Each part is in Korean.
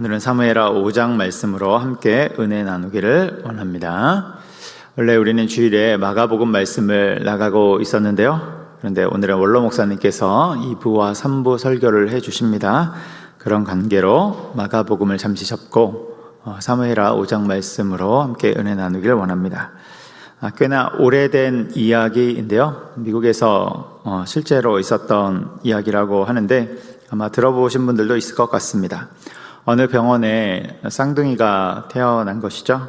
오늘은 사무엘하 5장 말씀으로 함께 은혜 나누기를 원합니다. 원래 우리는 주일에 마가복음 말씀을 나가고 있었는데요. 그런데 오늘은 원로 목사님께서 2부와 3부 설교를 해주십니다. 그런 관계로 마가복음을 잠시 접고 사무엘하 5장 말씀으로 함께 은혜 나누기를 원합니다. 꽤나 오래된 이야기인데요. 미국에서 실제로 있었던 이야기라고 하는데 아마 들어보신 분들도 있을 것 같습니다. 어느 병원에 쌍둥이가 태어난 것이죠.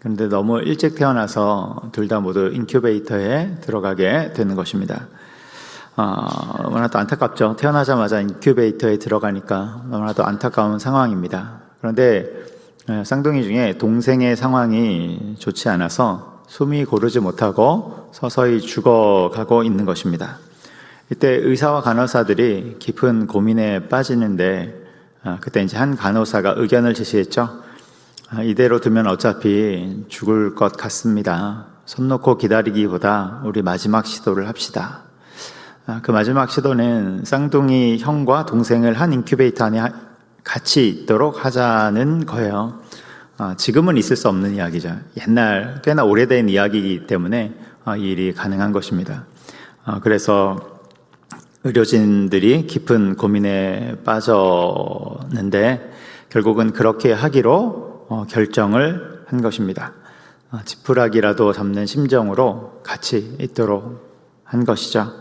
그런데 너무 일찍 태어나서 둘 다 모두 인큐베이터에 들어가게 되는 것입니다. 너무나도 안타깝죠. 태어나자마자 인큐베이터에 들어가니까 너무나도 안타까운 상황입니다. 그런데 쌍둥이 중에 동생의 상황이 좋지 않아서 숨이 고르지 못하고 서서히 죽어가고 있는 것입니다. 이때 의사와 간호사들이 깊은 고민에 빠지는데 그때 이제 한 간호사가 의견을 제시했죠. 이대로 두면 어차피 죽을 것 같습니다. 손 놓고 기다리기보다 우리 마지막 시도를 합시다. 그 마지막 시도는 쌍둥이 형과 동생을 한 인큐베이터 안에 같이 있도록 하자는 거예요. 지금은 있을 수 없는 이야기죠. 옛날 꽤나 오래된 이야기이기 때문에 이 일이 가능한 것입니다. 그래서 의료진들이 깊은 고민에 빠졌는데 결국은 그렇게 하기로 결정을 한 것입니다. 지푸라기라도 잡는 심정으로 같이 있도록 한 것이죠.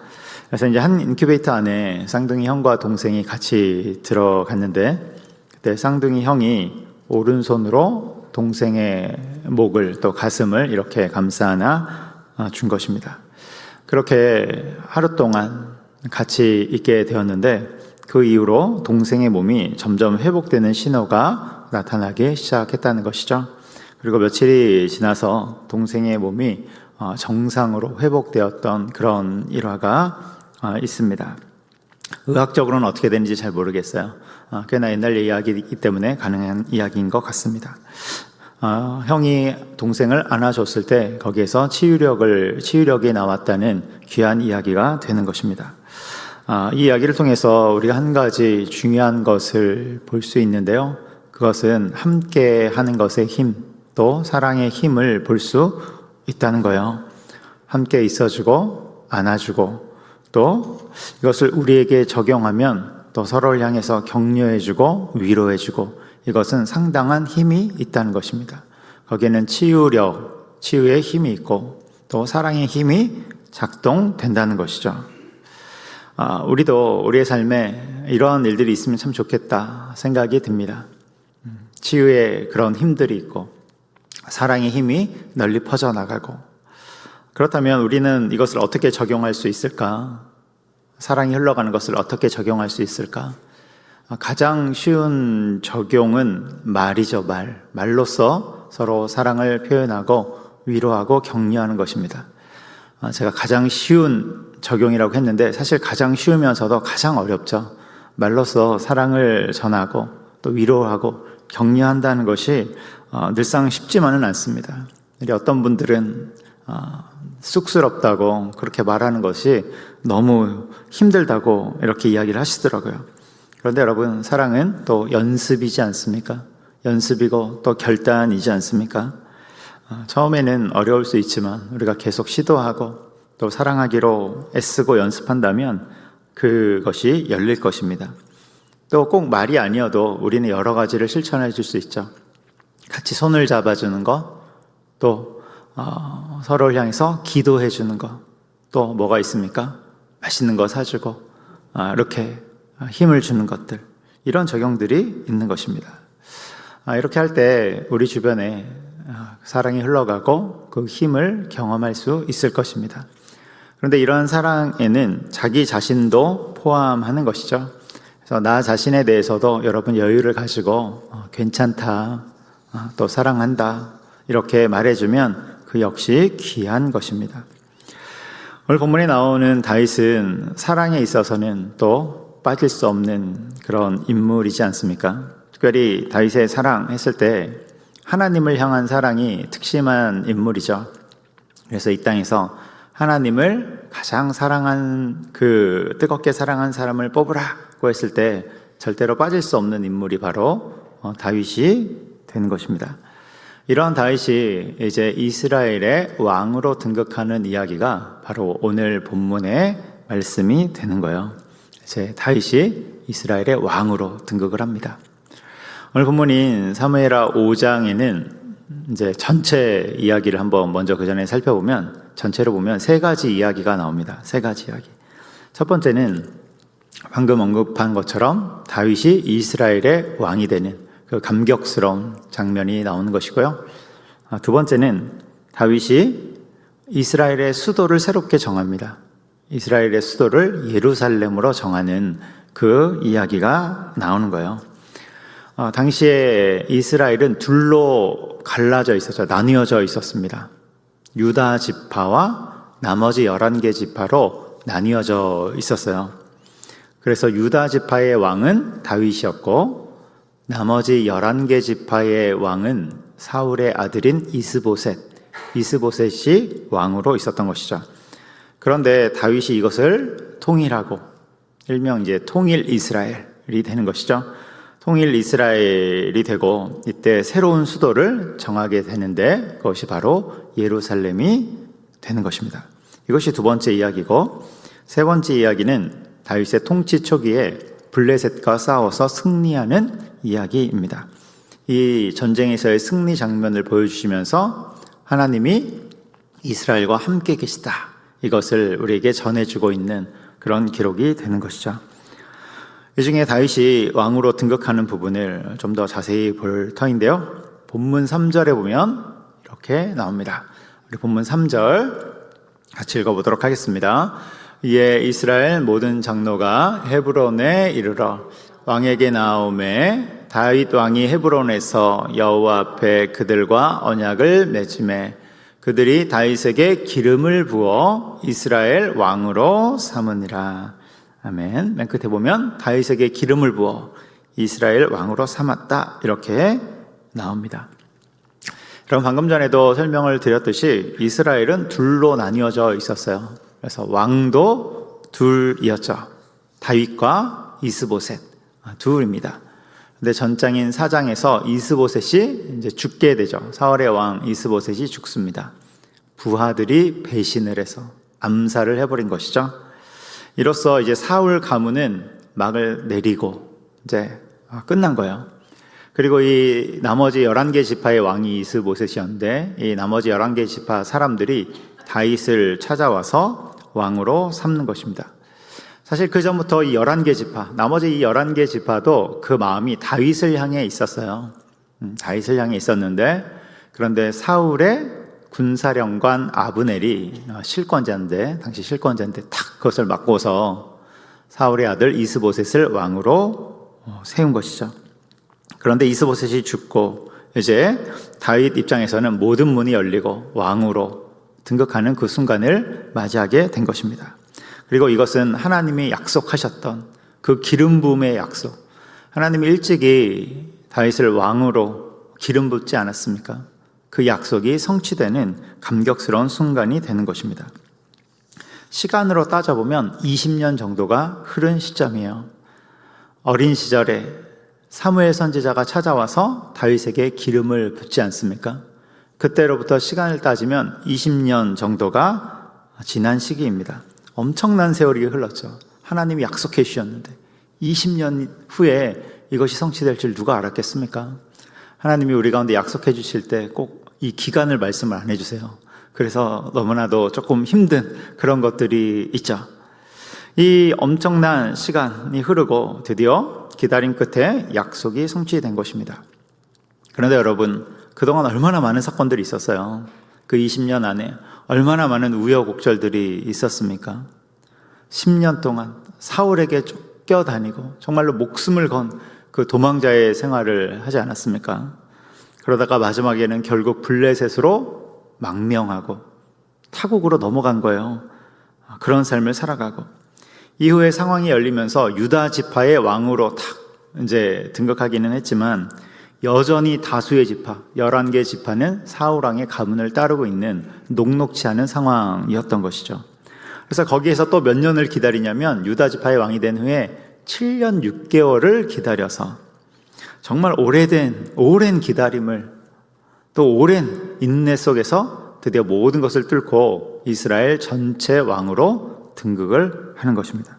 그래서 이제 한 인큐베이터 안에 쌍둥이 형과 동생이 같이 들어갔는데 그때 쌍둥이 형이 오른손으로 동생의 목을 또 가슴을 이렇게 감싸 안아 준 것입니다. 그렇게 하루 동안 같이 있게 되었는데 그 이후로 동생의 몸이 점점 회복되는 신호가 나타나기 시작했다는 것이죠. 그리고 며칠이 지나서 동생의 몸이 정상으로 회복되었던 그런 일화가 있습니다. 의학적으로는 어떻게 되는지 잘 모르겠어요. 꽤나 옛날 이야기이기 때문에 가능한 이야기인 것 같습니다. 형이 동생을 안아줬을 때 거기에서 치유력이 나왔다는 귀한 이야기가 되는 것입니다. 이 이야기를 통해서 우리가 한 가지 중요한 것을 볼 수 있는데요. 그것은 함께 하는 것의 힘, 또 사랑의 힘을 볼 수 있다는 거예요. 함께 있어주고 안아주고 또 이것을 우리에게 적용하면 또 서로를 향해서 격려해주고 위로해주고 이것은 상당한 힘이 있다는 것입니다. 거기에는 치유의 힘이 있고 또 사랑의 힘이 작동된다는 것이죠. 우리도 우리의 삶에 이러한 일들이 있으면 참 좋겠다 생각이 듭니다. 치유의 그런 힘들이 있고 사랑의 힘이 널리 퍼져나가고 그렇다면 우리는 이것을 어떻게 적용할 수 있을까? 사랑이 흘러가는 것을 어떻게 적용할 수 있을까? 가장 쉬운 적용은 말이죠. 말로써 서로 사랑을 표현하고 위로하고 격려하는 것입니다. 제가 가장 쉬운 적용이라고 했는데 사실 가장 쉬우면서도 가장 어렵죠. 말로써 사랑을 전하고 또 위로하고 격려한다는 것이 늘상 쉽지만은 않습니다. 어떤 분들은 쑥스럽다고 그렇게 말하는 것이 너무 힘들다고 이렇게 이야기를 하시더라고요. 그런데 여러분, 사랑은 또 연습이지 않습니까? 연습이고 또 결단이지 않습니까? 처음에는 어려울 수 있지만 우리가 계속 시도하고 또 사랑하기로 애쓰고 연습한다면 그것이 열릴 것입니다. 또 꼭 말이 아니어도 우리는 여러 가지를 실천해 줄 수 있죠. 같이 손을 잡아주는 것, 또 서로를 향해서 기도해 주는 것, 또 뭐가 있습니까? 맛있는 거 사주고 이렇게 힘을 주는 것들, 이런 적용들이 있는 것입니다. 이렇게 할 때 우리 주변에 사랑이 흘러가고 그 힘을 경험할 수 있을 것입니다. 그런데 이러한 사랑에는 자기 자신도 포함하는 것이죠. 그래서 나 자신에 대해서도 여러분 여유를 가지고 괜찮다, 또 사랑한다 이렇게 말해주면 그 역시 귀한 것입니다. 오늘 본문에 나오는 다윗은 사랑에 있어서는 또 빠질 수 없는 그런 인물이지 않습니까? 특별히 다윗의 사랑했을 때 하나님을 향한 사랑이 특심한 인물이죠. 그래서 이 땅에서 하나님을 가장 뜨겁게 사랑한 사람을 뽑으라고 했을 때 절대로 빠질 수 없는 인물이 바로 다윗이 되는 것입니다. 이러한 다윗이 이제 이스라엘의 왕으로 등극하는 이야기가 바로 오늘 본문의 말씀이 되는 거예요. 이제 다윗이 이스라엘의 왕으로 등극을 합니다. 오늘 본문인 사무엘하 5장에는 이제 전체 이야기를 한번 먼저 그 전에 살펴보면, 전체로 보면 세 가지 이야기가 나옵니다. 세 가지 이야기. 첫 번째는 방금 언급한 것처럼 다윗이 이스라엘의 왕이 되는 그 감격스러운 장면이 나오는 것이고요. 두 번째는 다윗이 이스라엘의 수도를 새롭게 정합니다. 이스라엘의 수도를 예루살렘으로 정하는 그 이야기가 나오는 거예요. 당시에 이스라엘은 둘로 갈라져 있었죠. 나뉘어져 있었습니다. 유다 지파와 나머지 11개 지파로 나뉘어져 있었어요. 그래서 유다 지파의 왕은 다윗이었고 나머지 11개 지파의 왕은 사울의 아들인 이스보셋이 왕으로 있었던 것이죠. 그런데 다윗이 이것을 통일하고 일명 이제 통일 이스라엘이 되는 것이죠. 통일 이스라엘이 되고 이때 새로운 수도를 정하게 되는데 그것이 바로 예루살렘이 되는 것입니다. 이것이 두 번째 이야기고, 세 번째 이야기는 다윗의 통치 초기에 블레셋과 싸워서 승리하는 이야기입니다. 이 전쟁에서의 승리 장면을 보여주시면서 하나님이 이스라엘과 함께 계시다, 이것을 우리에게 전해주고 있는 그런 기록이 되는 것이죠. 이 중에 다윗이 왕으로 등극하는 부분을 좀 더 자세히 볼 터인데요. 본문 3절에 보면 이렇게 나옵니다. 우리 본문 3절 같이 읽어보도록 하겠습니다. 이에 이스라엘 모든 장로가 헤브론에 이르러 왕에게 나오매 다윗 왕이 헤브론에서 여호와 앞에 그들과 언약을 맺음에 그들이 다윗에게 기름을 부어 이스라엘 왕으로 삼으니라. 아멘. 맨 끝에 보면 다윗에게 기름을 부어 이스라엘 왕으로 삼았다, 이렇게 나옵니다. 그럼 방금 전에도 설명을 드렸듯이 이스라엘은 둘로 나뉘어져 있었어요. 그래서 왕도 둘이었죠. 다윗과 이스보셋 둘입니다. 근데 전장인 4장에서 이스보셋이 이제 죽게 되죠. 사울의 왕 이스보셋이 죽습니다. 부하들이 배신을 해서 암살을 해버린 것이죠. 이로써 이제 사울 가문은 막을 내리고 이제 끝난 거예요. 그리고 이 나머지 11개 지파의 왕이 이스보셋이었는데 이 나머지 11개 지파 사람들이 다윗을 찾아와서 왕으로 삼는 것입니다. 사실 그 전부터 이 11개 지파, 나머지 이 11개 지파도 그 마음이 다윗을 향해 있었어요. 다윗을 향해 있었는데, 그런데 사울의 군사령관 아브넬이 실권자인데, 당시 실권자인데 탁 그것을 막고서 사울의 아들 이스보셋을 왕으로 세운 것이죠. 그런데 이스보셋이 죽고 이제 다윗 입장에서는 모든 문이 열리고 왕으로 등극하는 그 순간을 맞이하게 된 것입니다. 그리고 이것은 하나님이 약속하셨던 그 기름 부음의 약속, 하나님이 일찍이 다윗을 왕으로 기름 붓지 않았습니까? 그 약속이 성취되는 감격스러운 순간이 되는 것입니다. 시간으로 따져보면 20년 정도가 흐른 시점이에요. 어린 시절에 사무엘 선지자가 찾아와서 다윗에게 기름을 붓지 않습니까? 그때로부터 시간을 따지면 20년 정도가 지난 시기입니다. 엄청난 세월이 흘렀죠. 하나님이 약속해 주셨는데 20년 후에 이것이 성취될 줄 누가 알았겠습니까? 하나님이 우리 가운데 약속해 주실 때 꼭 이 기간을 말씀을 안 해주세요. 그래서 너무나도 조금 힘든 그런 것들이 있죠. 이 엄청난 시간이 흐르고 드디어 기다림 끝에 약속이 성취된 것입니다. 그런데 여러분, 그동안 얼마나 많은 사건들이 있었어요. 그 20년 안에 얼마나 많은 우여곡절들이 있었습니까? 10년 동안 사울에게 쫓겨다니고 정말로 목숨을 건 그 도망자의 생활을 하지 않았습니까? 그러다가 마지막에는 결국 블레셋으로 망명하고 타국으로 넘어간 거예요. 그런 삶을 살아가고 이후에 상황이 열리면서 유다 지파의 왕으로 탁 이제 등극하기는 했지만 여전히 다수의 지파, 11개 지파는 사울 왕의 가문을 따르고 있는 녹록치 않은 상황이었던 것이죠. 그래서 거기에서 또 몇 년을 기다리냐면 유다 지파의 왕이 된 후에 7년 6개월을 기다려서 정말 오랜 기다림을 또 오랜 인내 속에서 드디어 모든 것을 뚫고 이스라엘 전체 왕으로 등극을 하는 것입니다.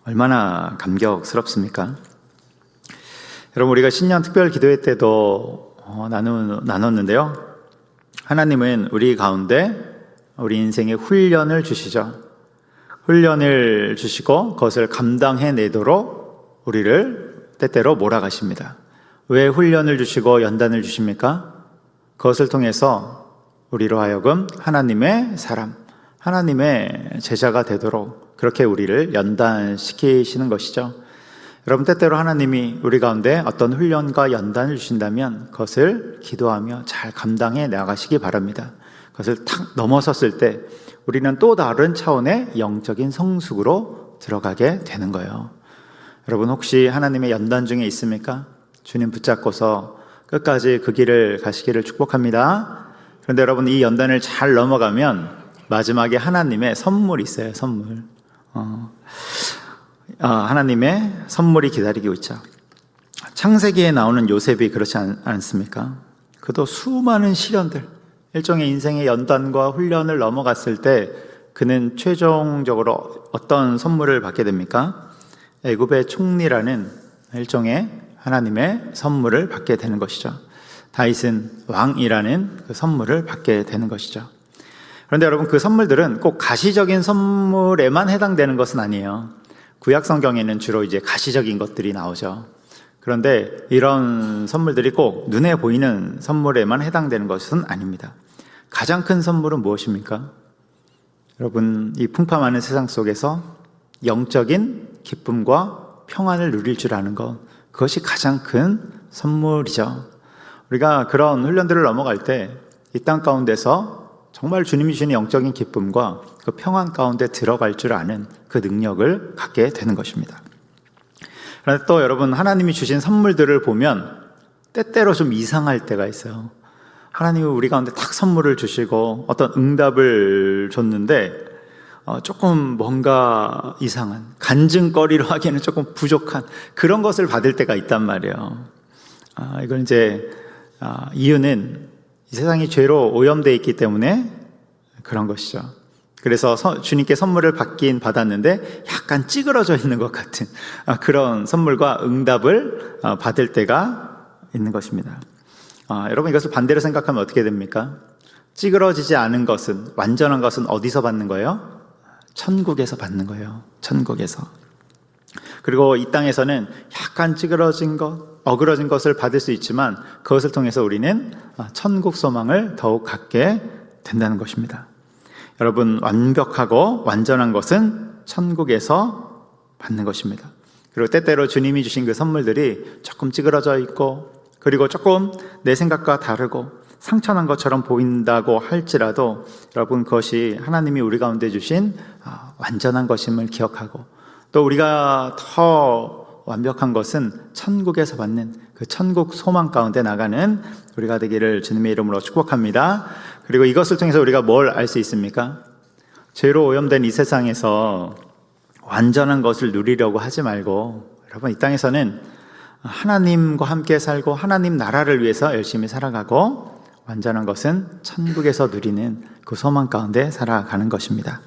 얼마나 감격스럽습니까? 여러분, 우리가 신년 특별 기도회 때도 나눴는데요. 하나님은 우리 가운데 우리 인생에 훈련을 주시죠. 훈련을 주시고 그것을 감당해내도록 우리를 때때로 몰아가십니다. 왜 훈련을 주시고 연단을 주십니까? 그것을 통해서 우리로 하여금 하나님의 사람, 하나님의 제자가 되도록 그렇게 우리를 연단시키시는 것이죠. 여러분, 때때로 하나님이 우리 가운데 어떤 훈련과 연단을 주신다면 그것을 기도하며 잘 감당해 나가시기 바랍니다. 그것을 탁 넘어섰을 때 우리는 또 다른 차원의 영적인 성숙으로 들어가게 되는 거예요. 여러분, 혹시 하나님의 연단 중에 있습니까? 주님 붙잡고서 끝까지 그 길을 가시기를 축복합니다. 그런데 여러분, 이 연단을 잘 넘어가면 마지막에 하나님의 선물이 있어요. 선물. 하나님의 선물이 기다리고 있죠. 창세기에 나오는 요셉이 그렇지 않습니까? 그도 수많은 시련들, 일종의 인생의 연단과 훈련을 넘어갔을 때 그는 최종적으로 어떤 선물을 받게 됩니까? 애굽의 총리라는 일종의 하나님의 선물을 받게 되는 것이죠. 다윗은 왕이라는 그 선물을 받게 되는 것이죠. 그런데 여러분, 그 선물들은 꼭 가시적인 선물에만 해당되는 것은 아니에요. 구약 성경에는 주로 이제 가시적인 것들이 나오죠. 그런데 이런 선물들이 꼭 눈에 보이는 선물에만 해당되는 것은 아닙니다. 가장 큰 선물은 무엇입니까? 여러분, 이 풍파많은 세상 속에서 영적인 기쁨과 평안을 누릴 줄 아는 것, 그것이 가장 큰 선물이죠. 우리가 그런 훈련들을 넘어갈 때 이 땅 가운데서 정말 주님이 주시는 영적인 기쁨과 그 평안 가운데 들어갈 줄 아는 그 능력을 갖게 되는 것입니다. 그런데 또 여러분, 하나님이 주신 선물들을 보면 때때로 좀 이상할 때가 있어요. 하나님이 우리 가운데 딱 선물을 주시고 어떤 응답을 줬는데 조금 뭔가 이상한, 간증거리로 하기에는 조금 부족한 그런 것을 받을 때가 있단 말이에요. 이건 이제 이유는 이 세상이 죄로 오염되어 있기 때문에 그런 것이죠. 그래서 주님께 선물을 받았는데 약간 찌그러져 있는 것 같은 그런 선물과 응답을 받을 때가 있는 것입니다. 여러분, 이것을 반대로 생각하면 어떻게 됩니까? 찌그러지지 않은 것은, 완전한 것은 어디서 받는 거예요? 천국에서 받는 거예요. 천국에서. 그리고 이 땅에서는 약간 찌그러진 것, 어그러진 것을 받을 수 있지만 그것을 통해서 우리는 천국 소망을 더욱 갖게 된다는 것입니다. 여러분, 완벽하고 완전한 것은 천국에서 받는 것입니다. 그리고 때때로 주님이 주신 그 선물들이 조금 찌그러져 있고, 그리고 조금 내 생각과 다르고 상처난 것처럼 보인다고 할지라도 여러분, 그것이 하나님이 우리 가운데 주신 완전한 것임을 기억하고, 또 우리가 더 완벽한 것은 천국에서 받는 그 천국 소망 가운데 나가는 우리가 되기를 주님의 이름으로 축복합니다. 그리고 이것을 통해서 우리가 뭘 알 수 있습니까? 죄로 오염된 이 세상에서 완전한 것을 누리려고 하지 말고, 여러분, 이 땅에서는 하나님과 함께 살고 하나님 나라를 위해서 열심히 살아가고, 완전한 것은 천국에서 누리는 그 소망 가운데 살아가는 것입니다.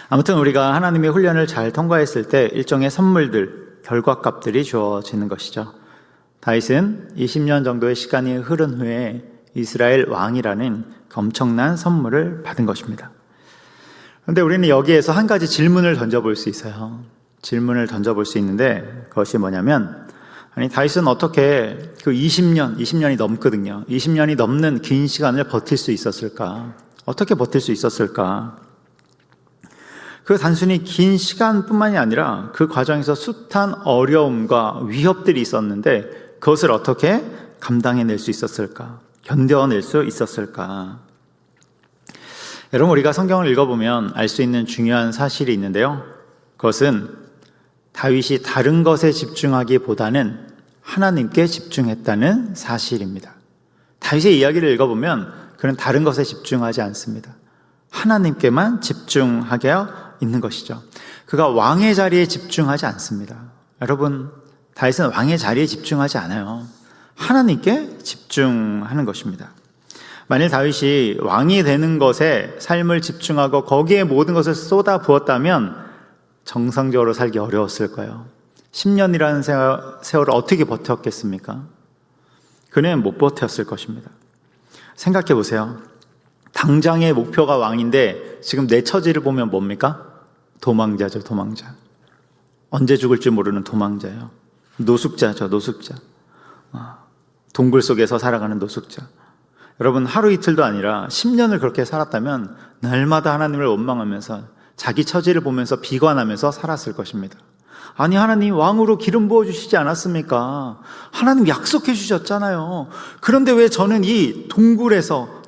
아무튼 우리가 하나님의 훈련을 잘 통과했을 때 일종의 선물들, 결과값들이 주어지는 것이죠. 다윗은 20년 정도의 시간이 흐른 후에 이스라엘 왕이라는 엄청난 선물을 받은 것입니다. 그런데 우리는 여기에서 한 가지 질문을 던져볼 수 있어요. 질문을 던져볼 수 있는데 그것이 뭐냐면, 아니, 다윗은 어떻게 그 20년이 넘거든요. 20년이 넘는 긴 시간을 버틸 수 있었을까? 어떻게 버틸 수 있었을까? 그 단순히 긴 시간뿐만이 아니라 그 과정에서 숱한 어려움과 위협들이 있었는데 그것을 어떻게 감당해낼 수 있었을까? 견뎌낼 수 있었을까? 여러분, 우리가 성경을 읽어보면 알 수 있는 중요한 사실이 있는데요. 그것은 다윗이 다른 것에 집중하기보다는 하나님께 집중했다는 사실입니다. 다윗의 이야기를 읽어보면 그는 다른 것에 집중하지 않습니다. 하나님께만 집중하게 있는 것이죠. 그가 왕의 자리에 집중하지 않습니다. 여러분, 다윗은 왕의 자리에 집중하지 않아요. 하나님께 집중하는 것입니다. 만일 다윗이 왕이 되는 것에 삶을 집중하고 거기에 모든 것을 쏟아 부었다면 정상적으로 살기 어려웠을 거예요. 10년이라는 세월을 어떻게 버텼겠습니까? 그는 못 버텼을 것입니다. 생각해 보세요. 당장의 목표가 왕인데 지금 내 처지를 보면 뭡니까? 도망자죠, 도망자. 언제 죽을지 모르는 도망자예요. 노숙자죠, 노숙자. 동굴 속에서 살아가는 노숙자. 여러분, 하루 이틀도 아니라 10년을 그렇게 살았다면 날마다 하나님을 원망하면서 자기 처지를 보면서 비관하면서 살았을 것입니다. 아니, 하나님 왕으로 기름 부어주시지 않았습니까? 하나님 약속해 주셨잖아요. 그런데 왜 저는 이 동굴에서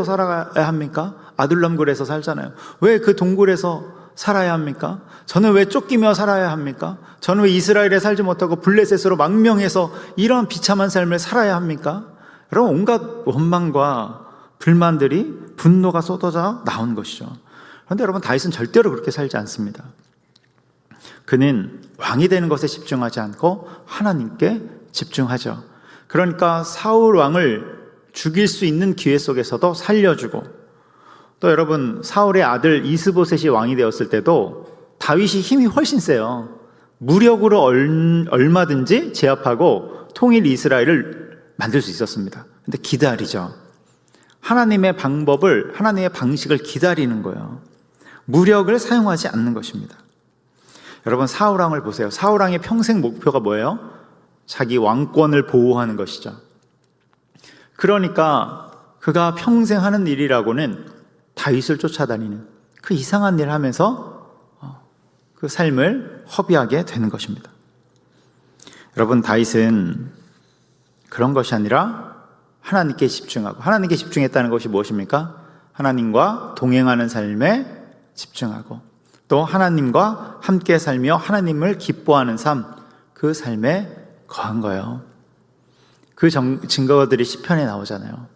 살아야 합니까? 아둘람굴에서 살잖아요. 왜 그 동굴에서 살아야 합니까? 저는 왜 쫓기며 살아야 합니까? 저는 왜 이스라엘에 살지 못하고 블레셋으로 망명해서 이런 비참한 삶을 살아야 합니까? 여러분, 온갖 원망과 불만들이 분노가 쏟아져 나온 것이죠. 그런데 여러분, 다윗은 절대로 그렇게 살지 않습니다. 그는 왕이 되는 것에 집중하지 않고 하나님께 집중하죠. 그러니까 사울 왕을 죽일 수 있는 기회 속에서도 살려주고, 또 여러분, 사울의 아들 이스보셋이 왕이 되었을 때도 다윗이 힘이 훨씬 세요. 무력으로 얼마든지 제압하고 통일 이스라엘을 만들 수 있었습니다. 근데 기다리죠. 하나님의 방식을 기다리는 거예요. 무력을 사용하지 않는 것입니다. 여러분, 사울왕을 보세요. 사울왕의 평생 목표가 뭐예요? 자기 왕권을 보호하는 것이죠. 그러니까 그가 평생 하는 일이라고는 다윗을 쫓아다니는 그 이상한 일을 하면서 그 삶을 허비하게 되는 것입니다. 여러분, 다윗은 그런 것이 아니라 하나님께 집중하고, 하나님께 집중했다는 것이 무엇입니까? 하나님과 동행하는 삶에 집중하고, 또 하나님과 함께 살며 하나님을 기뻐하는 삶, 그 삶에 거한 거예요. 그 증거들이 시편에 나오잖아요.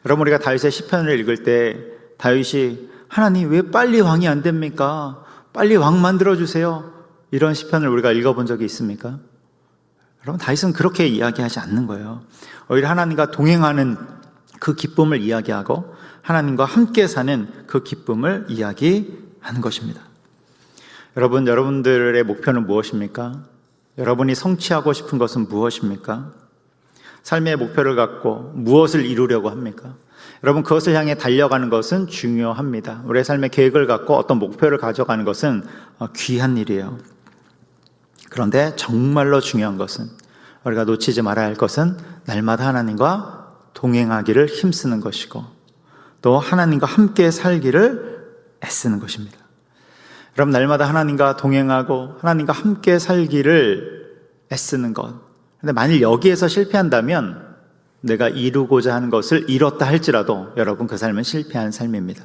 여러분, 우리가 다윗의 시편을 읽을 때 다윗이 하나님 왜 빨리 왕이 안 됩니까? 빨리 왕 만들어주세요. 이런 시편을 우리가 읽어본 적이 있습니까? 여러분, 다윗은 그렇게 이야기하지 않는 거예요. 오히려 하나님과 동행하는 그 기쁨을 이야기하고 하나님과 함께 사는 그 기쁨을 이야기하는 것입니다. 여러분, 여러분들의 목표는 무엇입니까? 여러분이 성취하고 싶은 것은 무엇입니까? 삶의 목표를 갖고 무엇을 이루려고 합니까? 여러분, 그것을 향해 달려가는 것은 중요합니다. 우리의 삶의 계획을 갖고 어떤 목표를 가져가는 것은 귀한 일이에요. 그런데 정말로 중요한 것은, 우리가 놓치지 말아야 할 것은 날마다 하나님과 동행하기를 힘쓰는 것이고, 또 하나님과 함께 살기를 애쓰는 것입니다. 여러분, 날마다 하나님과 동행하고 하나님과 함께 살기를 애쓰는 것. 근데 만일 여기에서 실패한다면 내가 이루고자 하는 것을 잃었다 할지라도 여러분, 그 삶은 실패한 삶입니다.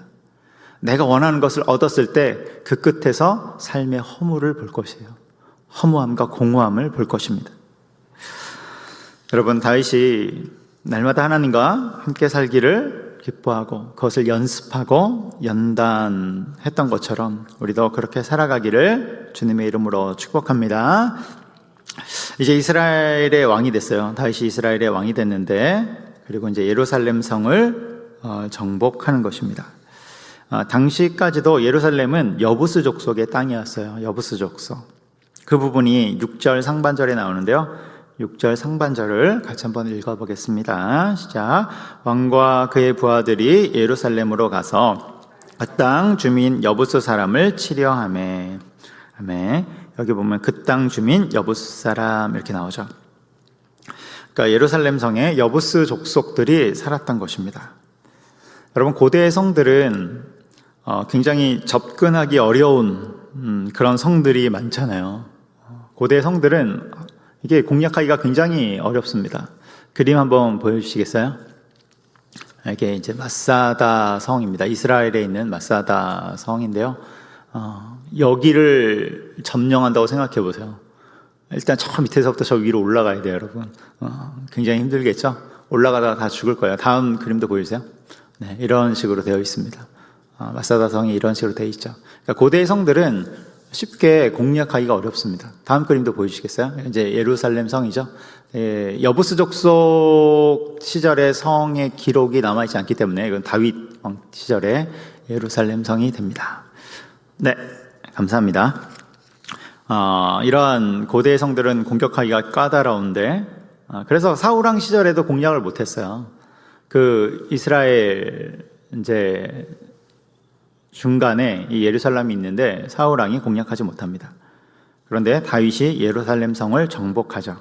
내가 원하는 것을 얻었을 때 그 끝에서 삶의 허물을 볼 것이에요. 허무함과 공허함을 볼 것입니다. 여러분, 다윗이 날마다 하나님과 함께 살기를 기뻐하고 그것을 연습하고 연단했던 것처럼 우리도 그렇게 살아가기를 주님의 이름으로 축복합니다. 이제 이스라엘의 왕이 됐어요. 다윗이 이스라엘의 왕이 됐는데, 그리고 이제 예루살렘 성을 정복하는 것입니다. 당시까지도 예루살렘은 여부스 족속의 땅이었어요. 여부스 족속. 그 부분이 6절 상반절에 나오는데요. 6절 상반절을 같이 한번 읽어보겠습니다. 시작. 왕과 그의 부하들이 예루살렘으로 가서 그 땅 주민 여부스 사람을 치려하매. 아멘. 여기 보면 그 땅 주민 여부스 사람 이렇게 나오죠. 그러니까 예루살렘 성에 여부스 족속들이 살았던 것입니다. 여러분, 고대의 성들은 굉장히 접근하기 어려운 그런 성들이 많잖아요. 고대 성들은 이게 공략하기가 굉장히 어렵습니다. 그림 한번 보여주시겠어요? 이게 이제 마사다 성입니다. 이스라엘에 있는 마사다 성인데요. 여기를 점령한다고 생각해 보세요. 일단 저 밑에서부터 저 위로 올라가야 돼요, 여러분. 굉장히 힘들겠죠? 올라가다가 다 죽을 거예요. 다음 그림도 보여주세요. 네, 이런 식으로 되어 있습니다. 마사다 성이 이런 식으로 되어 있죠. 그러니까 고대의 성들은 쉽게 공략하기가 어렵습니다. 다음 그림도 보여주시겠어요? 이제 예루살렘 성이죠. 여부스 족속 시절의 성의 기록이 남아있지 않기 때문에 이건 다윗 왕 시절의 예루살렘 성이 됩니다. 네, 감사합니다. 이러한 고대의 성들은 공격하기가 까다로운데, 그래서 사울왕 시절에도 공략을 못했어요. 그 이스라엘 이제 중간에 이 예루살렘이 있는데 사울왕이 공략하지 못합니다. 그런데 다윗이 예루살렘 성을 정복하죠.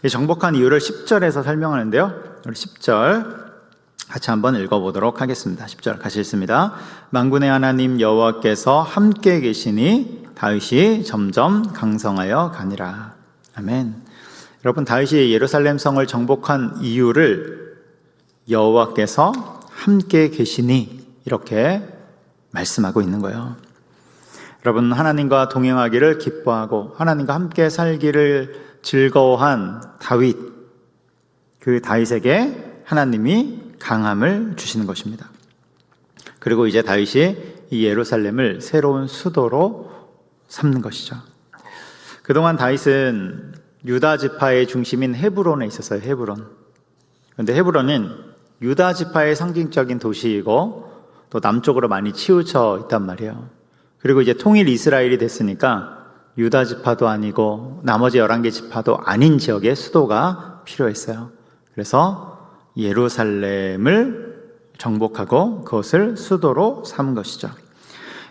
이 정복한 이유를 10절에서 설명하는데요. 우리 10절 같이 한번 읽어보도록 하겠습니다. 10절 같이 읽습니다. 만군의 하나님 여호와께서 함께 계시니 다윗이 점점 강성하여 가니라. 아멘. 여러분, 다윗이 예루살렘 성을 정복한 이유를 여호와께서 함께 계시니 이렇게 말씀하고 있는 거예요. 여러분, 하나님과 동행하기를 기뻐하고 하나님과 함께 살기를 즐거워한 다윗, 그 다윗에게 하나님이 강함을 주시는 것입니다. 그리고 이제 다윗이 이 예루살렘을 새로운 수도로 삼는 것이죠. 그동안 다윗은 유다 지파의 중심인 헤브론에 있었어요. 헤브론. 그런데 헤브론은 유다 지파의 상징적인 도시이고 또 남쪽으로 많이 치우쳐 있단 말이에요. 그리고 이제 통일 이스라엘이 됐으니까 유다 지파도 아니고 나머지 11개 지파도 아닌 지역의 수도가 필요했어요. 그래서 예루살렘을 정복하고 그것을 수도로 삼은 것이죠.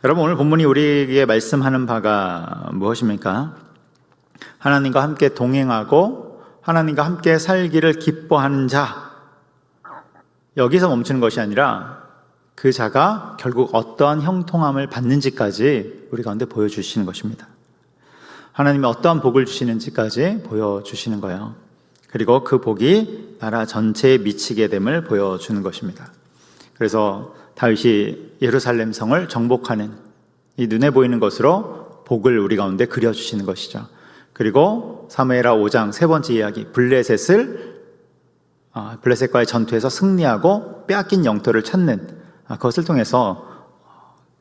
여러분, 오늘 본문이 우리에게 말씀하는 바가 무엇입니까? 하나님과 함께 동행하고 하나님과 함께 살기를 기뻐하는 자, 여기서 멈추는 것이 아니라 그 자가 결국 어떠한 형통함을 받는지까지 우리 가운데 보여주시는 것입니다. 하나님이 어떠한 복을 주시는지까지 보여주시는 거예요. 그리고 그 복이 나라 전체에 미치게 됨을 보여주는 것입니다. 그래서 다윗이 예루살렘 성을 정복하는 이 눈에 보이는 것으로 복을 우리 가운데 그려주시는 것이죠. 그리고 사무엘하 5장 세 번째 이야기, 블레셋과의 전투에서 승리하고 빼앗긴 영토를 찾는 그것을 통해서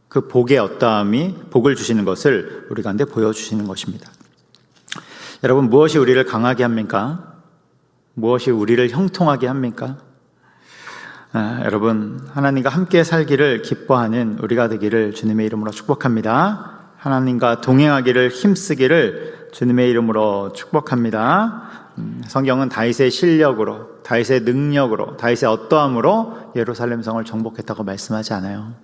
그 복의 어떠함이 복을 주시는 것을 우리 가운데 보여주시는 것입니다. 여러분, 무엇이 우리를 강하게 합니까? 무엇이 우리를 형통하게 합니까? 여러분, 하나님과 함께 살기를 기뻐하는 우리가 되기를 주님의 이름으로 축복합니다. 하나님과 동행하기를 힘쓰기를 주님의 이름으로 축복합니다. 성경은 다윗의 실력으로, 다윗의 능력으로, 다윗의 어떠함으로 예루살렘 성을 정복했다고 말씀하지 않아요.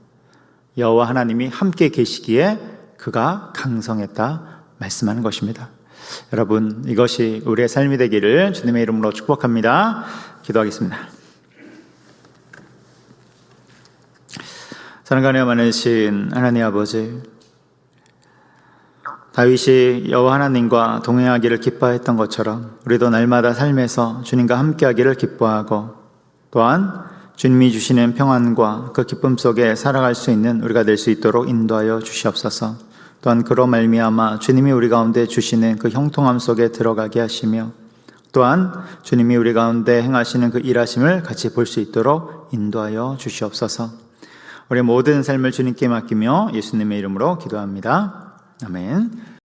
여호와 하나님이 함께 계시기에 그가 강성했다 말씀하는 것입니다. 여러분, 이것이 우리의 삶이 되기를 주님의 이름으로 축복합니다. 기도하겠습니다. 사랑하며 많으신 하나님 아버지, 다윗이 여호와 하나님과 동행하기를 기뻐했던 것처럼 우리도 날마다 삶에서 주님과 함께하기를 기뻐하고 또한 주님이 주시는 평안과 그 기쁨 속에 살아갈 수 있는 우리가 될 수 있도록 인도하여 주시옵소서. 또한 그로 말미암아 주님이 우리 가운데 주시는 그 형통함 속에 들어가게 하시며 또한 주님이 우리 가운데 행하시는 그 일하심을 같이 볼 수 있도록 인도하여 주시옵소서. 우리의 모든 삶을 주님께 맡기며 예수님의 이름으로 기도합니다. 아멘.